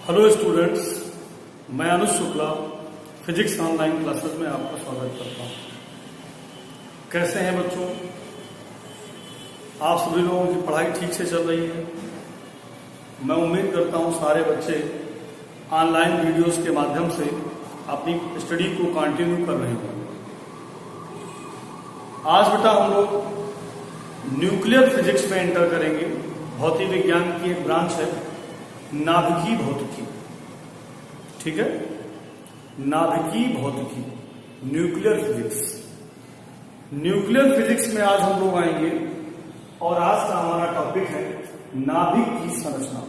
Hello students, मैं अनुज Shukla physics online classes में आपका स्वागत करता हूँ। कैसे हैं बच्चों? आप सभी लोगों की पढ़ाई ठीक से चल रही है? मैं उम्मीद करता हूँ सारे बच्चे ऑनलाइन वीडियोस के माध्यम से अपनी स्टडी को कंटिन्यू कर रहे होंगे। आज बेटा हम लोग न्यूक्लियर फिजिक्स में एंटर करेंगे। भौतिक विज्ञान की एक ब्रांच है नाभिकीय भौतिकी। ठीक है, नाभिकीय भौतिकी, न्यूक्लियर फिजिक्स। न्यूक्लियर फिजिक्स में आज हम लोग आएंगे और आज का हमारा टॉपिक है नाभिक की संरचना,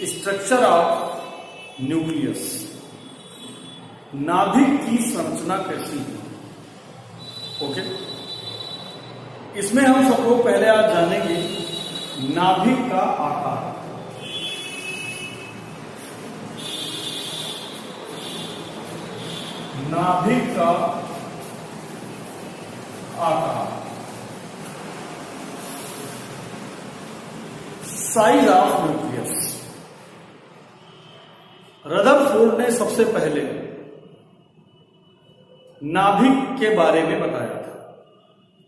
स्ट्रक्चर ऑफ न्यूक्लियस। नाभिक की संरचना कैसी है? ओके, इसमें हम सब लोग पहले आज जानेंगे नाभिक का आकार। नाभिक का आकार, साइज ऑफ न्यूक्लियस। रदरफोर्ड ने सबसे पहले नाभिक के बारे में बताया था।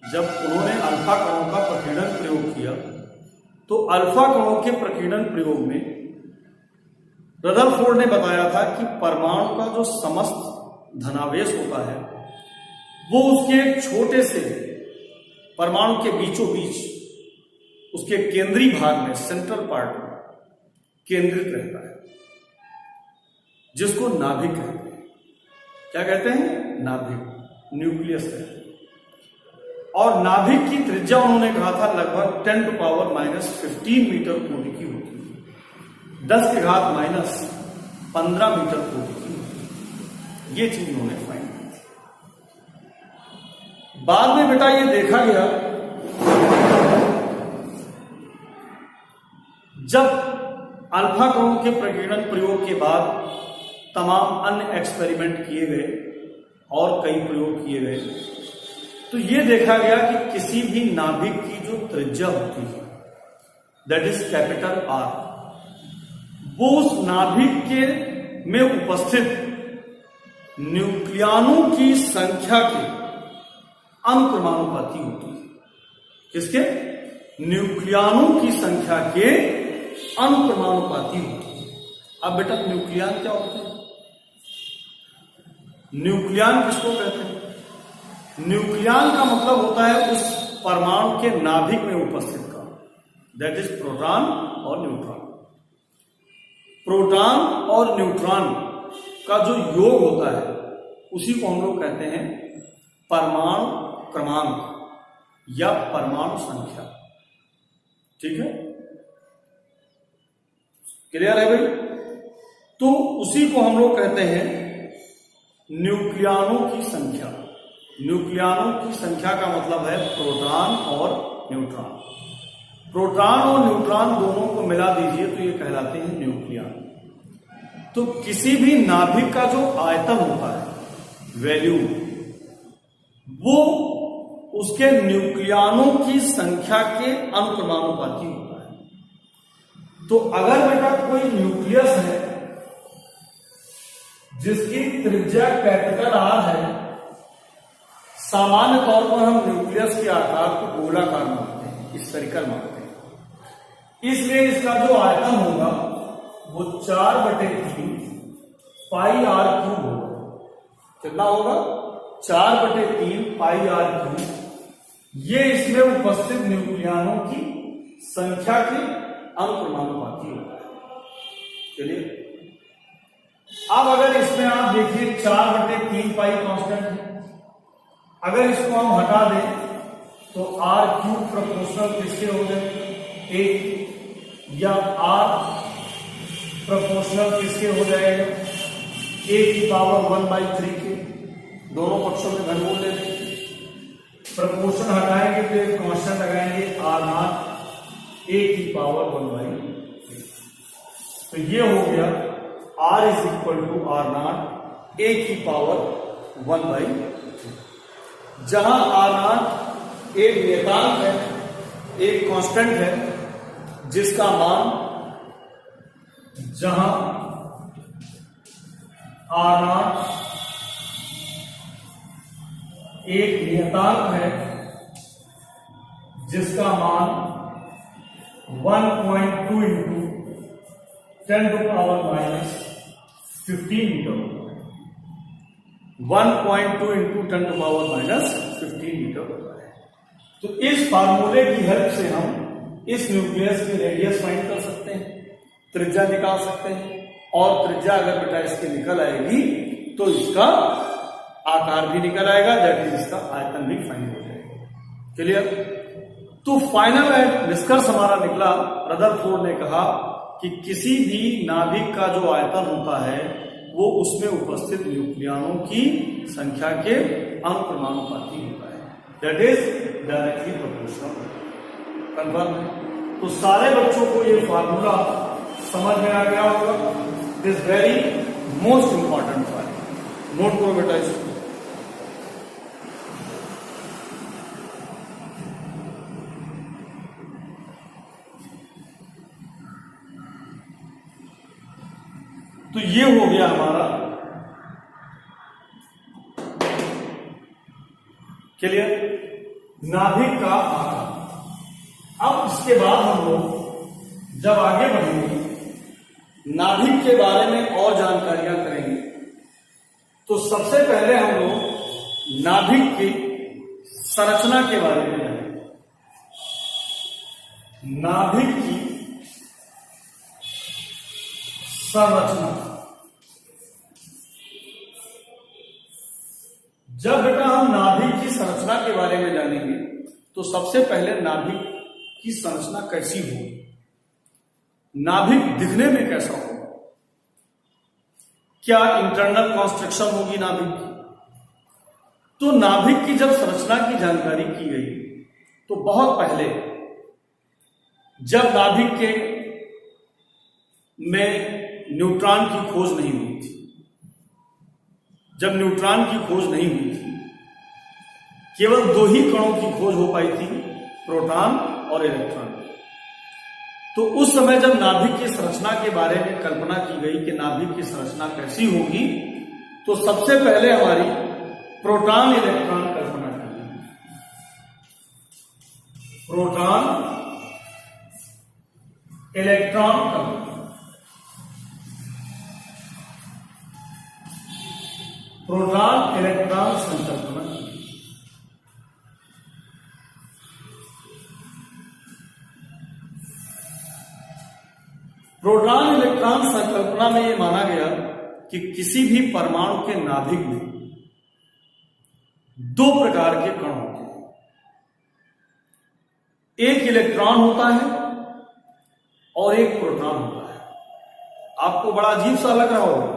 जब उन्होंने अल्फा कणों का प्रकीर्णन प्रयोग किया तो अल्फा कणों के प्रकीर्णन प्रयोग में रदरफोर्ड ने बताया था कि परमाणु का जो समस्त धनावेश होता है वो उसके एक छोटे से परमाणु के बीचों बीच उसके केंद्रीय भाग में, सेंट्रल पार्ट में केंद्रित रहता है, जिसको नाभिक कहते हैं। क्या कहते हैं? नाभिक, न्यूक्लियस कहते हैं। और नाभिक की त्रिज्या उन्होंने कहा था लगभग 10⁻⁻15 मीटर कोटि की होती है, 10⁻⁻15 मीटर कोटि की होती है। ये चीज उन्होंने फाइंड की थी। बाद में बेटा ये देखा गया, जब अल्फा कणों के प्रकीर्णन प्रयोग के बाद तमाम अन्य एक्सपेरिमेंट किए गए और कई प्रयोग किए गए, तो ये देखा गया कि किसी भी नाभिक की जो त्रिज्या होती है, दैट इज कैपिटल आर, वो उस नाभिक के में उपस्थित न्यूक्लियनों की संख्या के अनुक्रमानुपाती होती है। किसके? न्यूक्लियनों की संख्या के अनुक्रमानुपाती होती है। अब बेटा न्यूक्लियन क्या होते हैं? न्यूक्लियन किसको कहते हैं? न्यूक्लियन का मतलब होता है उस परमाणु के नाभिक में उपस्थित का, दैट इज प्रोटॉन और न्यूट्रॉन। प्रोटॉन और न्यूट्रॉन का जो योग होता है उसी को हम लोग कहते हैं परमाणु क्रमांक या परमाणु संख्या। ठीक है, क्लियर है भाई? तो उसी को हम लोग कहते हैं न्यूक्लियनों की संख्या। न्यूक्लियनों की संख्या का मतलब है प्रोटॉन और न्यूट्रॉन। प्रोटॉन और न्यूट्रॉन दोनों को मिला दीजिए तो ये कहलाते हैं न्यूक्लियन। तो किसी भी नाभिक का जो आयतन होता है, वैल्यू, वो उसके न्यूक्लियनों की संख्या के अनुक्रमानुपाती होता है। तो अगर बेटा कोई न्यूक्लियस है जिसकी त्रिज्या कैपिटल आर है, सामान्य तौर पर हम न्यूक्लियस के आकार को गोलाकार मानते हैं, स्फेरिकल मानते हैं। इसलिए इसका जो आयतन होगा वो 4/3 पाई आर क्यूब होगा। कितना होगा? 4/3 पाई आर क्यूब। ये इसमें उपस्थित न्यूक्लियनों की संख्या के अनुक्रमानुपाती होता है। चलिए, अब अगर इसमें आप देखिए 4/3 पाई कांस्टेंट है, अगर इसको हम हटा दें तो आर क्यूब प्रोपोर्शनल किसके हो जाएगा? 1, या आर प्रोपोर्शनल किसके हो जाएगा? a⁻⁻1/3 के। दोनों पक्षों में घनमूल ले लेंगे, प्रोपोर्शन हटाएंगे तो एक कांस्टेंट लगाएंगे r0 a⁻1/3। तो ये हो गया r = r0 a⁻1/3, जहां r0 एक नियतांक है, एक कांस्टेंट है जिसका मान जहां R0 एक नियतांक है जिसका मान 1.2 into 10 to power minus 15 metre, 1.2 into 10 to power minus 15 metre होता है। तो इस फार्मूले की हेल्प से हम इस न्यूक्लियस की रेडियस फाइंड कर सकते हैं, त्रिज्या निकाल सकते हैं, और त्रिज्या अगर बेटा इसकी निकल आएगी तो इसका आकार भी निकल आएगा, दैट इज इसका आयतन भी फाइंड हो जाएगा। क्लियर? तो फाइनल निष्कर्ष हमारा निकला, रदरफोर्ड ने कहा कि किसी भी नाभिक का जो आयतन होता है वो उसमें उपस्थित न्यूक्लियनों की संख्या के अनुक्रमानुपाती होता है, that is directly proportional. Confirm है? तो सारे बच्चों को ये फार्मूला समझ में आ गया होगा। This very most important formula, note करो बेटा इसको। तो ये हो गया हमारा क्लियर, नाभिक का आकार। अब इसके बाद हम लोग जब आगे बढ़ेंगे नाभिक के बारे में और जानकारियां करेंगे, तो सबसे पहले हम लोग नाभिक की संरचना के बारे में जानेंगे। नाभिक की संरचना, जब बेटा हम नाभिक की संरचना के बारे में जानेंगे तो सबसे पहले नाभिक की संरचना कैसी होगी, नाभिक दिखने में कैसा होगा, क्या इंटरनल कंस्ट्रक्शन होगी नाभिक की। तो नाभिक की जब संरचना की जानकारी की गई तो बहुत पहले जब नाभिक के में न्यूट्रॉन की खोज नहीं हुई थी, जब न्यूट्रॉन की खोज नहीं हुई थी, केवल दो ही कणों की खोज हो पाई थी, प्रोटॉन और इलेक्ट्रॉन। तो उस समय जब नाभिक की संरचना के बारे में कल्पना की गई कि नाभिक की संरचना कैसी होगी, तो सबसे पहले हमारी प्रोटॉन इलेक्ट्रॉन कल्पना की गई। प्रोटॉन इलेक्ट्रॉन कल्पना, प्रोटॉन इलेक्ट्रॉन संकल्पना। प्रोटॉन इलेक्ट्रॉन संकल्पना में यह माना गया कि किसी भी परमाणु के नाभिक में दो प्रकार के कण होते हैं, एक इलेक्ट्रॉन होता है और एक प्रोटॉन होता है। आपको बड़ा अजीब सा लग रहा होगा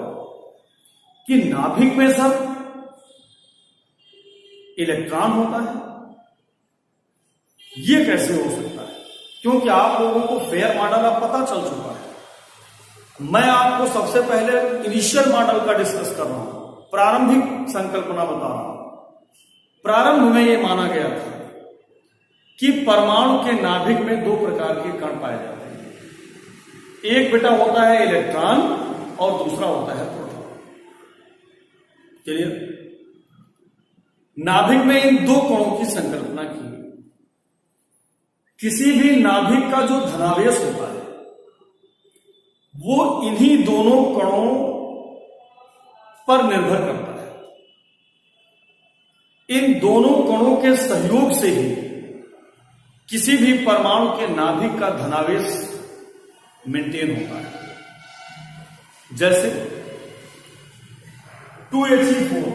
कि नाभिक में सर इलेक्ट्रॉन होता है, यह कैसे हो सकता है? क्योंकि आप लोगों को फेयर मॉडल अब पता चल चुका है। मैं आपको सबसे पहले इनिशियल मॉडल का डिस्कस कर रहा हूं, प्रारंभिक संकल्पना बता रहा हूं। प्रारंभ में यह माना गया था कि परमाणु के नाभिक में दो प्रकार के कण पाए जाते हैं, एक बेटा होता है इलेक्ट्रॉन और दूसरा होता है प्रोटॉन। क्लियर? नाभिक में इन दो कणों की संकल्पना की गई। किसी भी नाभिक का जो धनावेश होता है वो इन्हीं दोनों कणों पर निर्भर करता है। इन दोनों कणों के सहयोग से ही किसी भी परमाणु के नाभिक का धनावेश मेंटेन होता है। जैसे 2He4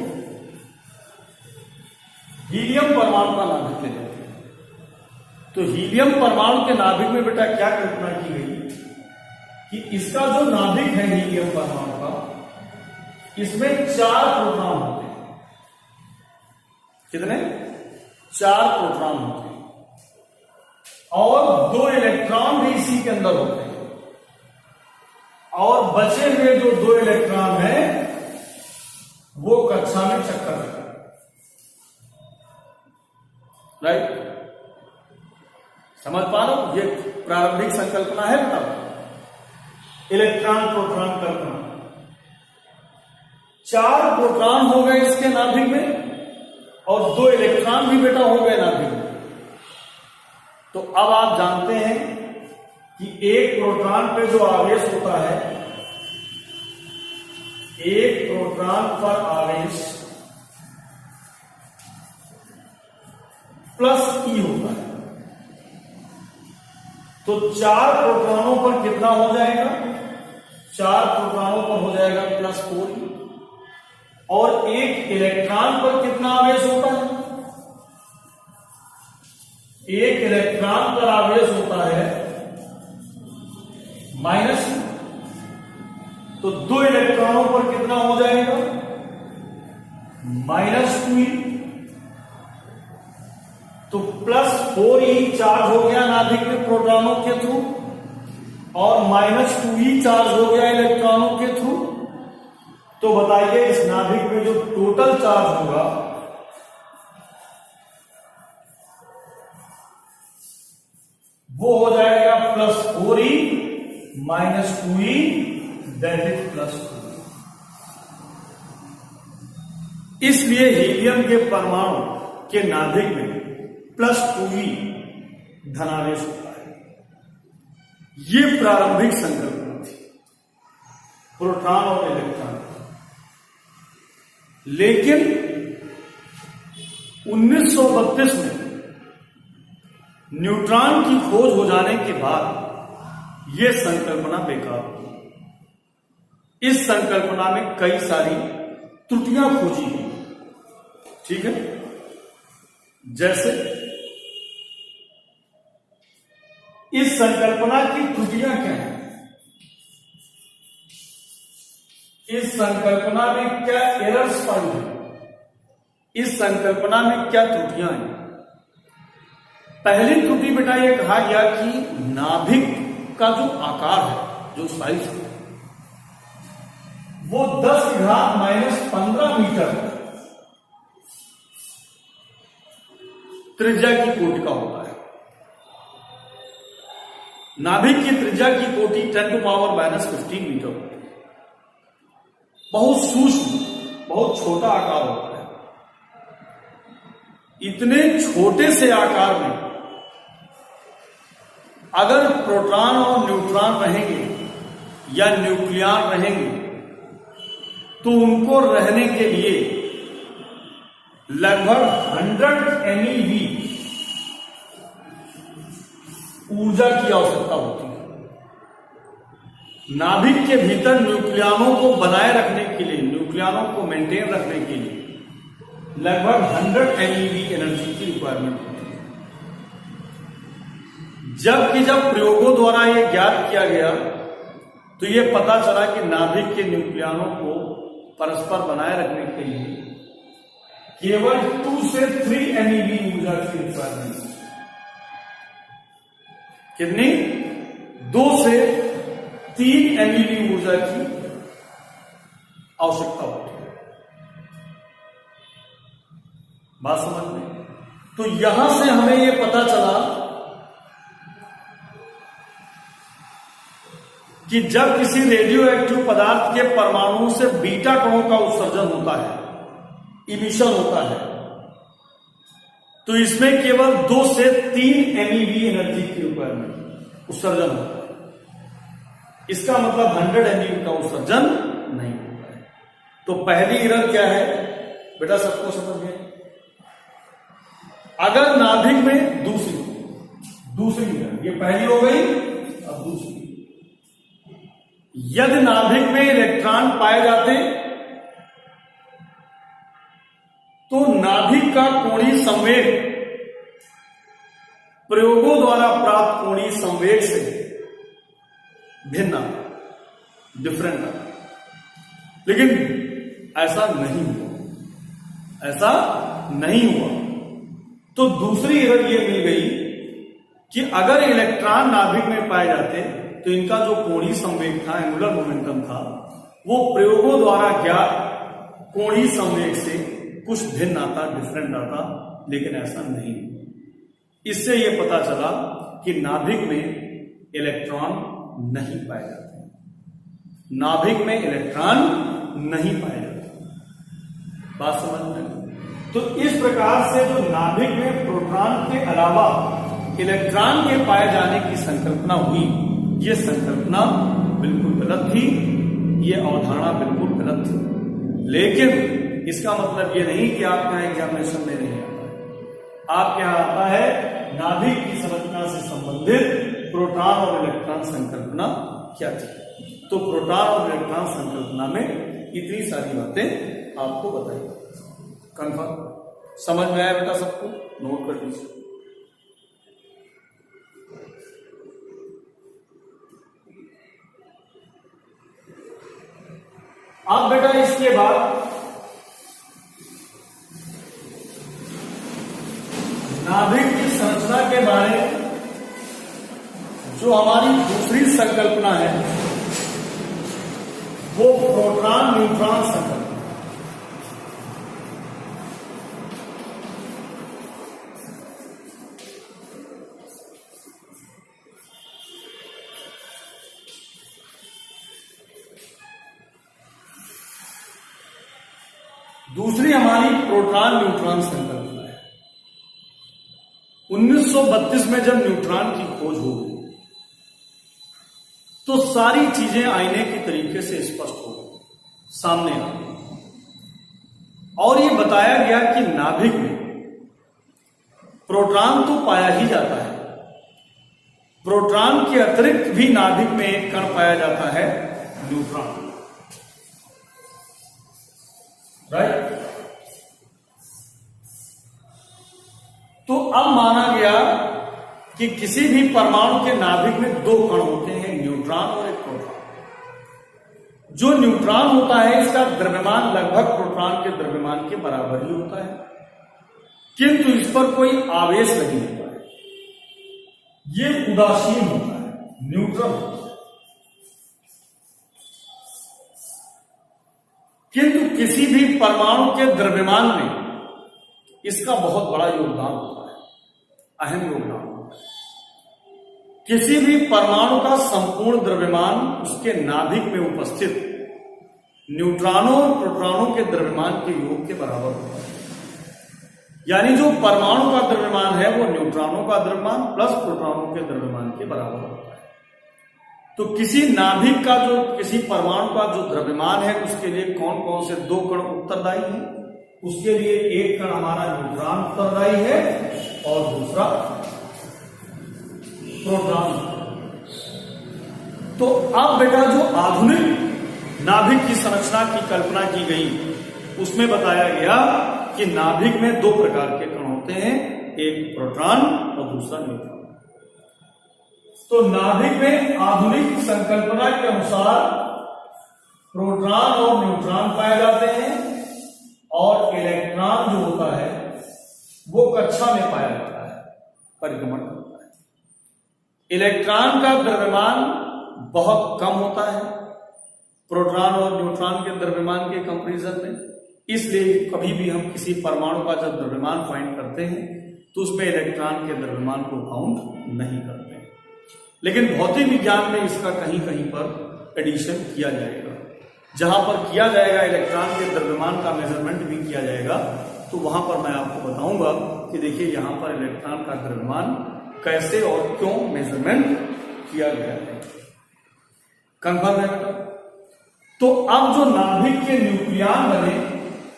हीलियम परमाणु का नाभिक ले लेते हैं। तो हीलियम परमाणु के नाभिक में बेटा क्या कल्पना की गई कि इसका जो नाभिक है हीलियम परमाणु का, इसमें 4 प्रोटॉन होते हैं। कितने? 4 प्रोटॉन होते हैं और 2 इलेक्ट्रॉन भी इसी के अंदर होते हैं, और बचे हुए जो 2 इलेक्ट्रॉन हैं वो कक्षा में चक्कर लगा। राइट? समझ पा रहे हो? ये प्रारंभिक संकल्पना है बेटा। इलेक्ट्रॉन प्रोटॉन कल्पना। 4 प्रोटॉन हो गए इसके नाभिक में और 2 इलेक्ट्रॉन भी बेटा हो गए नाभिक में। तो अब आप जानते हैं कि एक प्रोटॉन पे जो आवेश होता है, एक प्रोटॉन पर आवेश प्लस ई होता है। तो 4 प्रोटॉनों पर कितना हो जाएगा? 4 प्रोटॉनों पर हो जाएगा प्लस 4e। और एक इलेक्ट्रॉन पर कितना आवेश होता है? एक इलेक्ट्रॉन पर आवेश होता है माइनस। तो 2 इलेक्ट्रॉनों पर कितना हो जाएगा? -2e। तो प्लस 4e चार्ज हो गया नाभिक में प्रोटॉनों के थ्रू और -2e चार्ज हो गया इलेक्ट्रॉनों के थ्रू। तो बताइए इस नाभिक में जो टोटल चार्ज होगा वो हो जाएगा plus 4e -2e that is plus 4। इसलिए हीलियम के परमाणु के नाभिक में प्लस 2e धनावेश होता है। ये प्रारंभिक संकल्पना थी प्रोटॉन और इलेक्ट्रॉन। लेकिन 1932 में न्यूट्रॉन की खोज हो जाने के बाद यह संकल्पना बेकार हुई। इस संकल्पना में कई सारी त्रुटियां खोजी गई। ठीक है, जैसे इस संकल्पना की त्रुटियां क्या हैं? इस संकल्पना में क्या एरर्स पाई है? इस संकल्पना में क्या त्रुटियां हैं? पहली त्रुटि बेटा यह कहा गया कि नाभिक का जो आकार है, जो साइज है, वो 10⁻⁻15 मीटर त्रिज्या की कोटि का होता है। नाभिक की त्रिज्या की कोटि 10⁻⁻15 मीटर होती है। बहुत सूक्ष्म, बहुत छोटा आकार होता है। इतने छोटे से आकार में अगर प्रोटॉन और न्यूट्रॉन रहेंगे या न्यूक्लियॉन रहेंगे तो उनको रहने के लिए लगभग 100 MeV ऊर्जा की आवश्यकता होती है। नाभिक के भीतर न्यूक्लियनों को बनाए रखने के लिए, न्यूक्लियनों को मेंटेन रखने के लिए लगभग 100 MeV एनर्जी की रिक्वायरमेंट होती है। जबकि जब प्रयोगों द्वारा यह ज्ञात किया गया तो यह पता चला कि नाभिक के न्यूक्लियनों को परस्पर बनाए रखने के लिए केवल 2 से 3 MeV ऊर्जा की रिक्वायरमेंट। कितनी? 2 से 3 MeV ऊर्जा की आवश्यकता होती है। बात समझ में? तो यहां से हमें यह पता चला कि जब किसी रेडियो एक्टिव पदार्थ के परमाणु से बीटा कणों का उत्सर्जन होता है, इमिशन होता है, तो इसमें केवल 2 से 3 MeV एनर्जी की रिक्वायरमेंट, उत्सर्जन होता है। इसका मतलब 100 MeV का उत्सर्जन नहीं होता है। तो पहली एरर क्या है बेटा, सबको समझ गए? अगर नाभिक में दूसरी एरर, ये पहली हो गई, अब दूसरी। यदि नाभिक में इलेक्ट्रॉन पाए जाते तो नाभिक का कोणीय संवेग प्रयोगों द्वारा प्राप्त कोणीय संवेग से भिन्न, डिफरेंट आता। लेकिन ऐसा नहीं हुआ, ऐसा नहीं हुआ। तो दूसरी एरर यह मिल गई कि अगर इलेक्ट्रॉन नाभिक में पाए जाते तो इनका जो कोणीय संवेग था, एंगुलर मोमेंटम था, वो प्रयोगों द्वारा ज्ञात कोणीय संवेग से कुछ भिन्न आता, डिफरेंट आता, लेकिन ऐसा नहीं। इससे यह पता चला कि नाभिक में इलेक्ट्रॉन नहीं पाए जाते। नाभिक में इलेक्ट्रॉन नहीं पाए जाते। बात समझ में? तो इस प्रकार से जो नाभिक में प्रोटॉन के अलावा इलेक्ट्रॉन के पाए जाने की संकल्पना हुई, ये संकल्पना बिल्कुल गलत थी, ये अवधारणा बिल्कुल गलत थी। लेकिन इसका मतलब ये नहीं कि आपका एग्जामिनेशन में नहीं आता है। आपके यहां आता है नाभिक की संरचना से संबंधित प्रोटॉन और इलेक्ट्रॉन संकल्पना क्या थी। तो प्रोटॉन और इलेक्ट्रॉन संकल्पना में इतनी सारी बातें आपको बताई। कंफर्म समझ में आया बेटा सबको? नोट कर लीजिए। अब बेटा इसके बाद नाभिक की संरचना के बारे में जो हमारी दूसरी संकल्पना है वो प्रोटॉन न्यूट्रॉन संकल्पना। दूसरी हमारी प्रोटॉन न्यूट्रॉन संकल्पना है। 1932 में जब न्यूट्रॉन की खोज हो गई तो सारी चीजें आईने के तरीके से स्पष्ट हो गई, सामने आ गई, और ये बताया गया कि नाभिक में प्रोटॉन तो पाया ही जाता है, प्रोटॉन के अतिरिक्त भी नाभिक में एक कण पाया जाता है, न्यूट्रॉन। राइट? तो अब माना गया कि किसी भी परमाणु के नाभिक में दो कण होते हैं, न्यूट्रॉन और एक प्रोटॉन। जो न्यूट्रॉन होता है इसका द्रव्यमान लगभग प्रोटॉन के द्रव्यमान के बराबर ही होता है, किंतु इस पर कोई आवेश नहीं होता है, ये उदासीन होता है, न्यूट्रल होता है। किंतु किसी भी परमाणु के द्रव्यमान में इसका बहुत बड़ा योगदान होता है, अहम योगदान होता है। किसी भी परमाणु का संपूर्ण द्रव्यमान उसके नाभिक में उपस्थित न्यूट्रॉनों और प्रोटॉनों के द्रव्यमान के योग के बराबर होता है। यानी जो परमाणु का द्रव्यमान है वो न्यूट्रॉनों का द्रव्यमान प्लस प्रोटॉनों के द्रव्यमान के बराबर होता है। तो किसी नाभिक का जो किसी परमाणु का जो द्रव्यमान है उसके लिए कौन कौन से दो कण उत्तरदायी हैं? उसके लिए एक कण हमारा न्यूट्रॉन उत्तरदायी है और दूसरा प्रोटॉन। तो अब बेटा जो आधुनिक नाभिक की संरचना की कल्पना की गई उसमें बताया गया कि नाभिक में दो प्रकार के कण होते हैं, एक प्रोटॉन और दूसरा न्यूट्रॉन। तो नाभिक में आधुनिक संकल्पना के अनुसार प्रोटॉन और न्यूट्रॉन पाए जाते हैं और इलेक्ट्रॉन जो होता है वो कक्षा में पाया जाता है, परिक्रमण करता है। इलेक्ट्रॉन का द्रव्यमान बहुत कम होता है प्रोटॉन और न्यूट्रॉन के द्रव्यमान के कंपैरिजन में, इसलिए कभी भी हम किसी परमाणु का जब द्रव्यमान फाइंड करते हैं तो उसमें इलेक्ट्रॉन के द्रव्यमान को काउंट नहीं करते हैं। लेकिन भौतिक विज्ञान में इसका कहीं कहीं पर एडिशन किया जाएगा, जहां पर किया जाएगा इलेक्ट्रॉन के द्रव्यमान का मेजरमेंट भी किया जाएगा। तो वहां पर मैं आपको बताऊंगा कि देखिए यहां पर इलेक्ट्रॉन का द्रव्यमान कैसे और क्यों मेजरमेंट किया गया है। कंफर्म है बेटा? तो अब जो नाभिक के न्यूक्लियन बने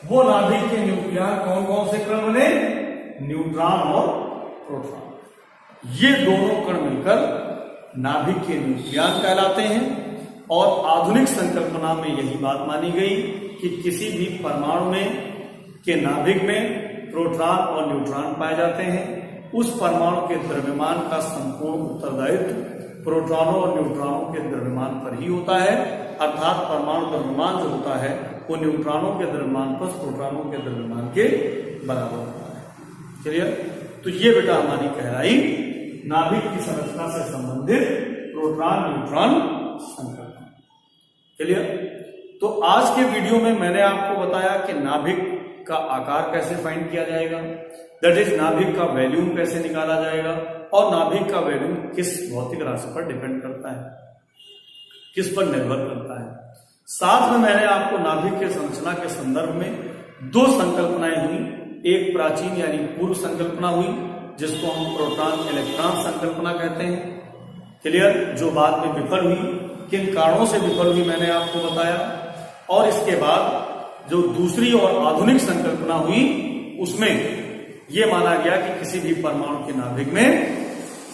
वो नाभिक के न्यूक्लियन कौन कौन से कण बने? न्यूट्रॉन और प्रोटॉन। ये दोनों कण मिलकर नाभिक के न्यूक्लियन कहलाते हैं। और आधुनिक संकल्पना में यही बात मानी गई कि किसी भी परमाणु में के नाभिक में प्रोटॉन और न्यूट्रॉन पाए जाते हैं, उस परमाणु के द्रव्यमान का संपूर्ण उत्तरदायित्व प्रोटॉनों और न्यूट्रॉनों के द्रव्यमान पर ही होता है। अर्थात परमाणु द्रव्यमान जो होता है वो न्यूट्रॉनों के द्रव्यमान पर प्रोटॉनों के द्रव्यमान के बराबर होता है। क्लियर? तो ये बेटा हमारी कहलाई नाभिक की संरचना से संबंधित प्रोटॉन न्यूट्रॉन संकल्पना। क्लियर? तो आज के वीडियो में मैंने आपको बताया कि नाभिक का आकार कैसे फाइंड किया जाएगा, दैट इज नाभिक का वॉल्यूम कैसे निकाला जाएगा और नाभिक का वॉल्यूम किस भौतिक राशि पर डिपेंड करता है। किस पर निर्भर करता है। साथ में मैंने आपको नाभिक के संरचना के संदर्भ में दो संकल्पनाएं हुई, एक प्राचीन यानी पूर्व संकल्पना हुई जिसको हम प्रोटॉन इलेक्ट्रॉन संकल्पना कहते हैं, क्लियर, जो बाद में विफल हुई, किन कारणों से विफल हुई मैंने आपको बताया। और इसके बाद जो दूसरी और आधुनिक संकल्पना हुई उसमें यह माना गया कि किसी भी परमाणु के नाभिक में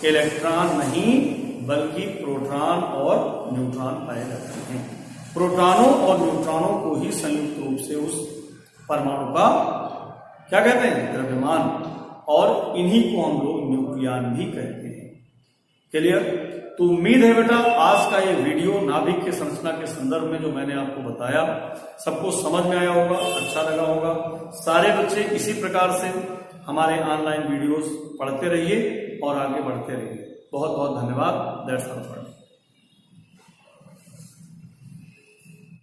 इलेक्ट्रॉन नहीं बल्कि प्रोटॉन और न्यूट्रॉन पाए जाते हैं। प्रोटॉनों और न्यूट्रॉनों को ही संयुक्त रूप से उस परमाणु का क्या कहते हैं, द्रव्यमान, और इन्हीं को हम लोग न्यूक्लियन भी कहते हैं। क्लियर। तो उम्मीद है बेटा आज का ये वीडियो नाभिक के संरचना के संदर्भ में जो मैंने आपको बताया सबको समझ में आया होगा, अच्छा लगा होगा। सारे बच्चे इसी प्रकार से हमारे ऑनलाइन वीडियोस पढ़ते रहिए और आगे बढ़ते रहिए। बहुत बहुत धन्यवाद। That's all.